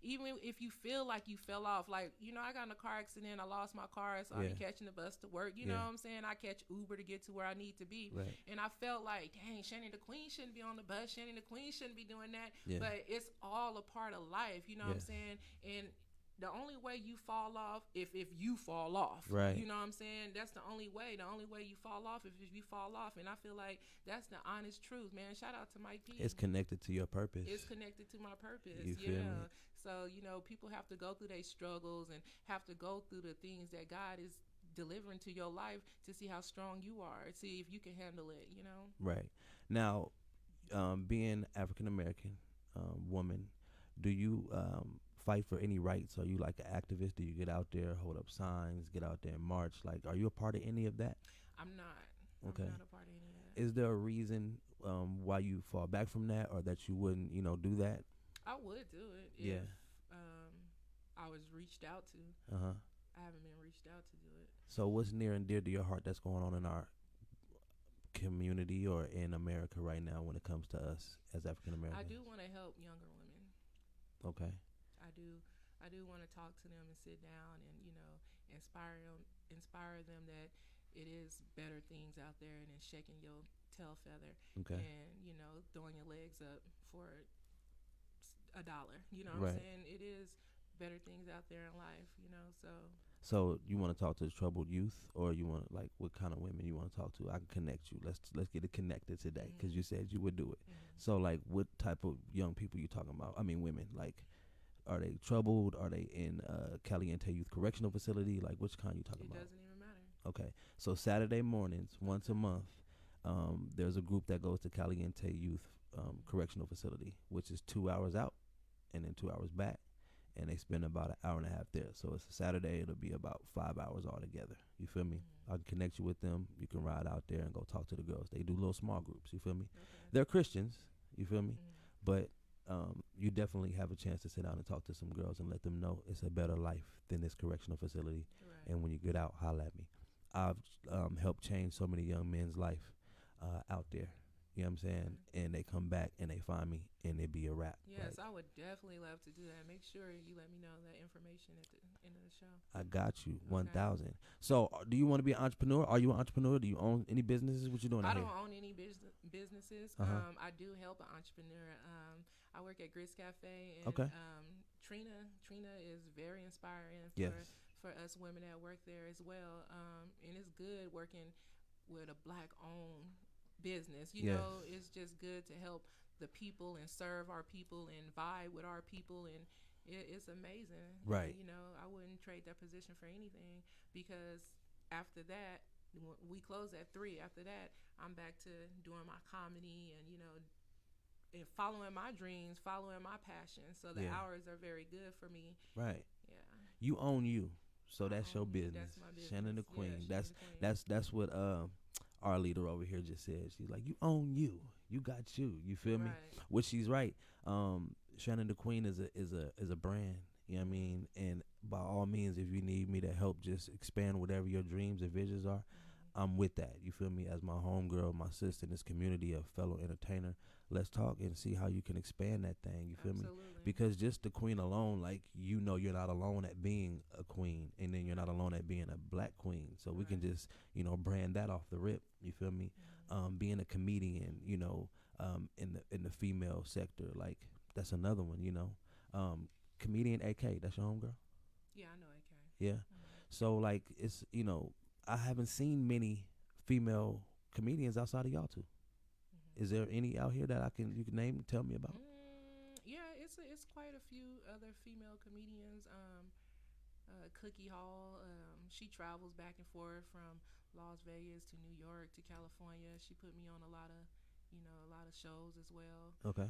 even if you feel like you fell off, like, I got in a car accident, I lost my car, so I be catching the bus to work. You know what I'm saying? I catch Uber to get to where I need to be. Right. And I felt like, dang, Shannon the Queen shouldn't be on the bus. Shannon the Queen shouldn't be doing that. Yeah. But it's all a part of life. You know what I'm saying? And the only way you fall off, if you fall off, Right. you know what I'm saying? That's the only way. The only way you fall off is if you fall off. And I feel like that's the honest truth, man. Shout out to Mike P. It's connected to your purpose. It's connected to my purpose. You feel me? So, people have to go through their struggles and have to go through the things that God is delivering to your life to see how strong you are, see if you can handle it, Right. Now, being African American woman, do you fight for any rights? Are you like an activist? Do you get out there, hold up signs, get out there and march? Like, are you a part of any of that? I'm not. Okay. I'm not a part of any of that. Is there a reason why you fall back from that, or that you wouldn't, do that? I would do it if I was reached out to. I haven't been reached out to do it. So what's near and dear to your heart that's going on in our community or in America right now when it comes to us as African Americans? I do want to help younger women. Okay. I do want to talk to them and sit down and inspire them that it is better things out there than shaking your tail feather Okay. and throwing your legs up for $1. You know Right. what I'm saying? It is better things out there in life. So you want to talk to the troubled youth, or you want like what kind of women you want to talk to? I can connect you. Let's get it connected today because you said you would do it. So like, what type of young people you talking about? I mean, women. Like, are they troubled? Are they in Caliente Youth Correctional Facility? Like, which kind you talking about? It doesn't even matter. Okay. So Saturday mornings, once a month, there's a group that goes to Caliente Youth Correctional Facility, which is 2 hours out and then 2 hours back. And they spend about an hour and a half there. So it's a Saturday. It'll be about 5 hours altogether. You feel me? I can connect you with them. You can ride out there and go talk to the girls. They do little small groups. You feel me? Okay. They're Christians. You feel me? But you definitely have a chance to sit down and talk to some girls and let them know it's a better life than this correctional facility. Right. And when you get out, holla at me. I've helped change so many young men's life out there. You know what I'm saying? And they come back and they find me and it be a wrap. Yes, Like, I would definitely love to do that. Make sure you let me know that information at the end of the show. I got you, Okay. 1,000. So, do you want to be an entrepreneur? Are you an entrepreneur? Do you own any businesses? What you doing out I here? don't own any businesses. I do help an entrepreneur. I work at Grits Cafe, and Okay. Trina is very inspiring Yes. for us women that work there as well. And it's good working with a Black-owned business. You Yes. know, it's just good to help the people and serve our people and vibe with our people, and it's amazing. Right. I wouldn't trade that position for anything, because after that, we close at 3. After that, I'm back to doing my comedy and and following my dreams, following my passion. So the Yeah. hours are very good for me. Right. Yeah. You own you. So that's your own me. business. That's my business. Shannon the Yeah, Queen. Shannon that's the Queen. that's what our leader over here just said. She's like, you own you. You got you. You feel me? Right. Which she's right. Shannon the Queen is a brand. You know what I mean? And by all means, if you need me to help just expand whatever your dreams and visions are, I'm with that. You feel me? As my homegirl, my sister in this community, a fellow entertainer, let's talk and see how you can expand that thing. You feel Absolutely. me? Because just the queen alone, like, you're not alone at being a queen, and then you're not alone at being a black queen. So we can just, brand that off the rip. You feel me? Being a comedian, in the female sector, like, that's another one. Comedian AK, that's your homegirl. Yeah, I know AK. Yeah. So like, it's I haven't seen many female comedians outside of y'all two. Is there any out here that you can name and tell me about? Yeah, it's quite a few other female comedians. Cookie Hall. She travels back and forth from Las Vegas to New York to California. She put me on a lot of shows as well. Okay.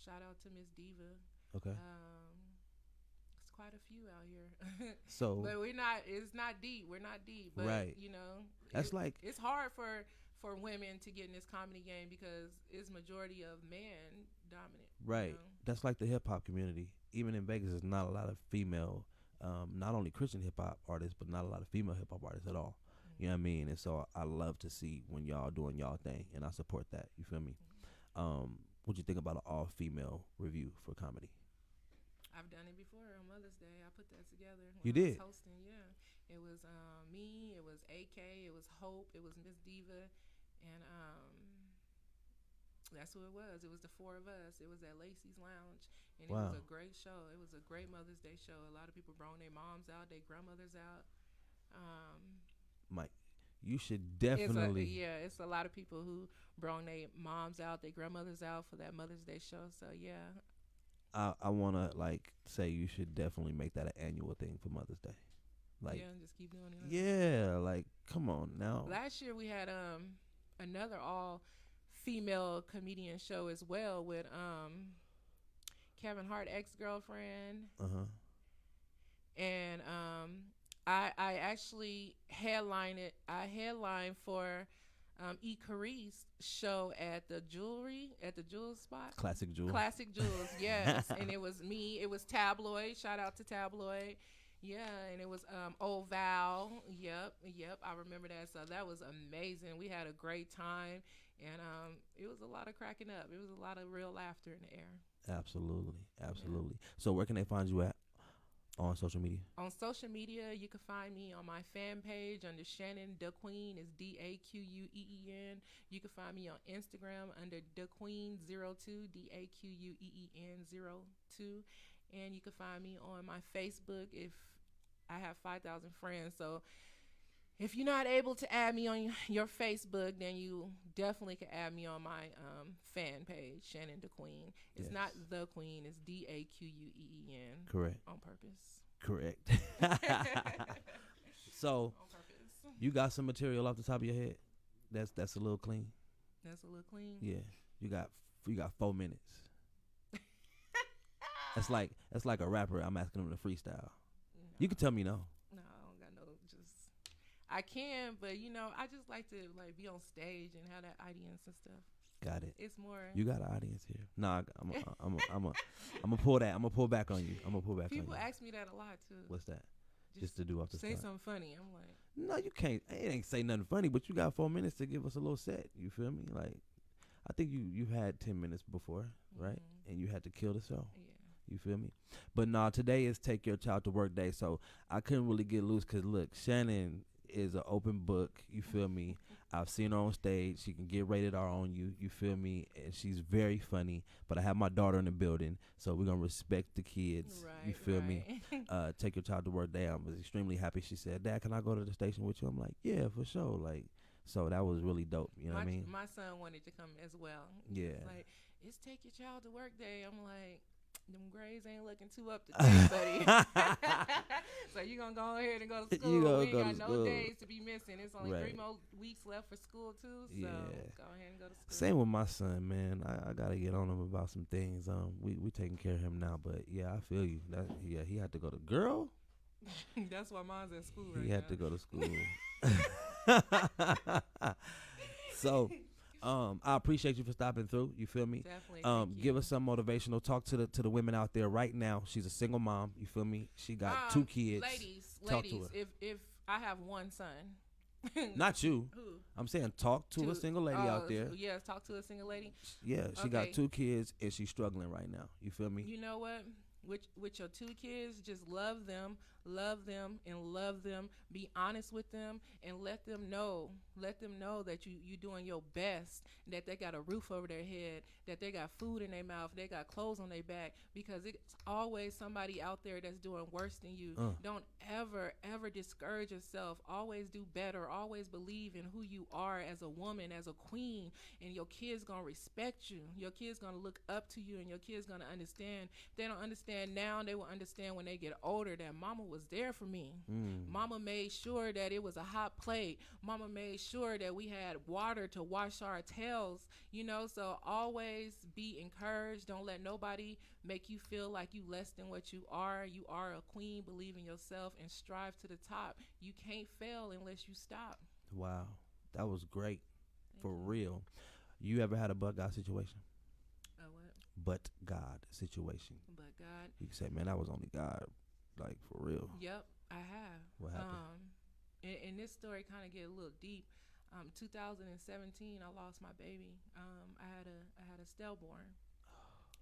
Shout out to Miss Diva. Okay. It's quite a few out here. So, but it's not deep. We're not deep. But, right. That's it's hard for women to get in this comedy game because it's majority of man dominant. Right. That's like the hip hop community. Even in Vegas, there's not a lot of female, not only Christian hip hop artists, but not a lot of female hip hop artists at all. You know what I mean? And so I love to see when y'all doing y'all thing, and I support that. You feel me? What you think about an all female review for comedy? I've done it before on Mother's Day. I put that together. You I did? was hosting, yeah. It was me, it was AK, it was Hope, it was Miss Diva, and that's who it was. It was the 4 of us. It was at Lacey's Lounge, and Wow. It was a great show. It was a great Mother's Day show. A lot of people brought their moms out, their grandmothers out. Mike, you should definitely. It's a lot of people who brought their moms out, their grandmothers out for that Mother's Day show. So yeah. I want to say you should definitely make that an annual thing for Mother's Day. Like, yeah, just keep doing it. Yeah, like, come on now. Last year we had another all female comedian show as well with Kevin Hart ex-girlfriend. And I actually headlined it. I headlined for E. Carice show at the jewel spot. Classic Jewel. Classic Jewels, yes. And it was me. It was Tabloid. Shout out to Tabloid. Yeah, and it was Old Val. Yep. I remember that. So that was amazing. We had a great time, and it was a lot of cracking up. It was a lot of real laughter in the air. Absolutely. Yeah. So where can they find you at on social media? On social media, you can find me on my fan page under Shannon the Queen. It's DAQUEEN. You can find me on Instagram under DaQueen02, DAQUEEN02. And you can find me on my Facebook if I have 5,000 friends. So if you're not able to add me on your Facebook, then you definitely can add me on my fan page, Shannon the Queen. It's not the Queen. It's DAQUEEN. Correct. On purpose. Correct. So On purpose. you got some material off the top of your head? That's a little clean. That's a little clean. Yeah. You got 4 minutes. That's like a rapper. I'm asking him to freestyle. No. You can tell me no. No, I don't got no. I can, but I just like to be on stage and have that audience and stuff. Got it. It's more. You got an audience here. Nah, I'm gonna pull that. I'm gonna pull back on you. People ask me that a lot too. What's that? Just to do off the say start. something funny. I'm like, no, you can't. It ain't say nothing funny, but you got 4 minutes to give us a little set. You feel me? Like, I think you had 10 minutes before, right? And you had to kill the show. yeah. You feel me? But nah, today is Take Your Child to Work Day, so I couldn't really get loose because, look, Shannon is an open book. You feel me? I've seen her on stage. She can get rated R on you. You feel me? And she's very funny. But I have my daughter in the building, so we're going to respect the kids. Right, you feel me? right. Take Your Child to Work Day. I was extremely happy. She said, Dad, can I go to the station with you? I'm like, yeah, for sure. Like, so that was really dope. You know what I mean? My son wanted to come as well. Yeah. He's like, it's Take Your Child to Work Day. I'm like, them grades ain't looking too up to date, buddy. So you gonna go ahead and go to You school. gonna We ain't go got to no school. days to be missing. It's only 3 Right. more weeks left for school too. So Yeah. go ahead and go to school. Same with my son, man. I gotta get on him about some things. We taking care of him now, but yeah, I feel you. That he had to go to girl. That's why mine's at school right He had now. to go to school. So, I appreciate you for stopping through. You feel me? Definitely. Thank you. Give us some motivational talk to the women out there right now. She's a single mom. You feel me? She got 2 kids. Talk to Ladies, her. if I have one son. Not you. Who? I'm saying talk to a single lady out there. Yeah, talk to a single lady. Yeah, she got Okay. 2 kids and she's struggling right now. You feel me? You know what? With your 2 kids, just love them, and love them. Be honest with them and let them know that you doing your best, that they got a roof over their head, that they got food in their mouth, they got clothes on their back, because it's always somebody out there that's doing worse than you. Don't ever discourage yourself. Always do better. Always believe in who you are as a woman, as a queen, and your kids gonna respect you. Your kids gonna look up to you, and your kids gonna understand. If they don't understand now, they will understand when they get older that mama was there for me. Mama made sure that it was a hot plate. Mama made sure that we had water to wash our tails, so always be encouraged. Don't let nobody make you feel like you less than what you are. You are a queen. Believe in yourself and strive to the top. You can't fail unless you stop. Wow, that was great. For real. You ever had a but God situation? What? But God situation. But God. You can say, man, that was only God. Like, for real. Yep, I have. What happened? And this story kind of get a little deep. 2017, I lost my baby. I had a stillborn,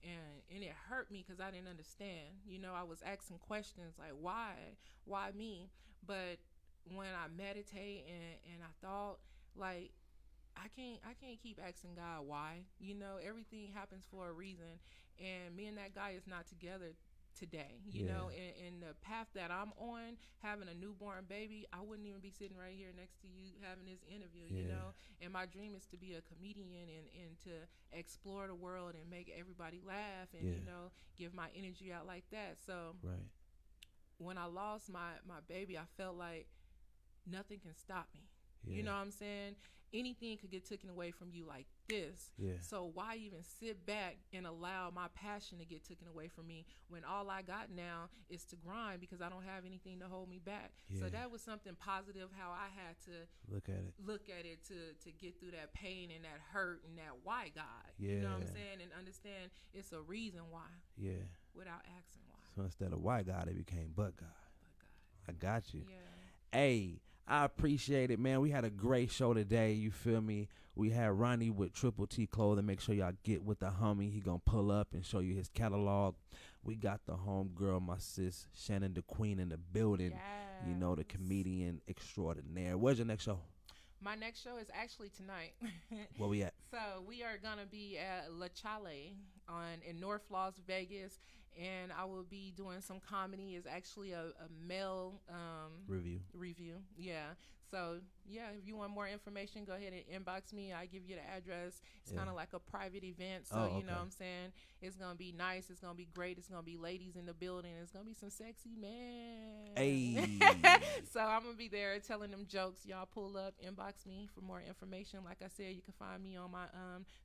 and it hurt me because I didn't understand. I was asking questions like, why me? But when I meditate and I thought, like, I can't keep asking God why. Everything happens for a reason, and me and that guy is not together today. In the path that I'm on, having a newborn baby, I wouldn't even be sitting right here next to you having this interview. And my dream is to be a comedian and to explore the world and make everybody laugh and give my energy out like that. So right. When I lost my baby, I felt like nothing can stop me. You know what I'm saying? Anything could get taken away from you like this. So why even sit back and allow my passion to get taken away from me when all I got now is to grind, because I don't have anything to hold me back. So that was something positive, how I had to look at it to get through that pain and that hurt and that why God. You know what I'm saying? And understand it's a reason why. Without asking why. So instead of why God, it became but God. I got you. Hey, I appreciate it, man. We had a great show today. You feel me? We had Ronnie with Triple Clothing. Make sure y'all get with the homie. He gonna pull up and show you his catalog. We got the homegirl, my sis, Shannon the Queen, in the building. The comedian extraordinaire. Where's your next show? My next show is actually tonight. Where we at? So we are gonna be at La Chale in North Las Vegas, and I will be doing some comedy. It's actually a male review. So if you want more information, go ahead and inbox me. I give you the address. It's kind of like a private event, so you know what I'm saying. It's gonna be nice. It's gonna be great. It's gonna be ladies in the building. It's gonna be some sexy men. Hey. So I'm gonna be there telling them jokes. Y'all pull up, inbox me for more information. Like I said, you can find me on my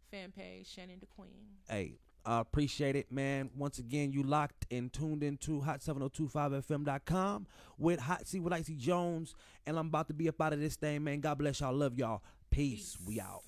fan page, Shannon the Queen. Hey, I appreciate it, man. Once again, you locked and tuned into hot7025fm.com with Hotseat with Icy Jones, and I'm about to be up out of this thing, man. God bless y'all. Love y'all. Peace. We out.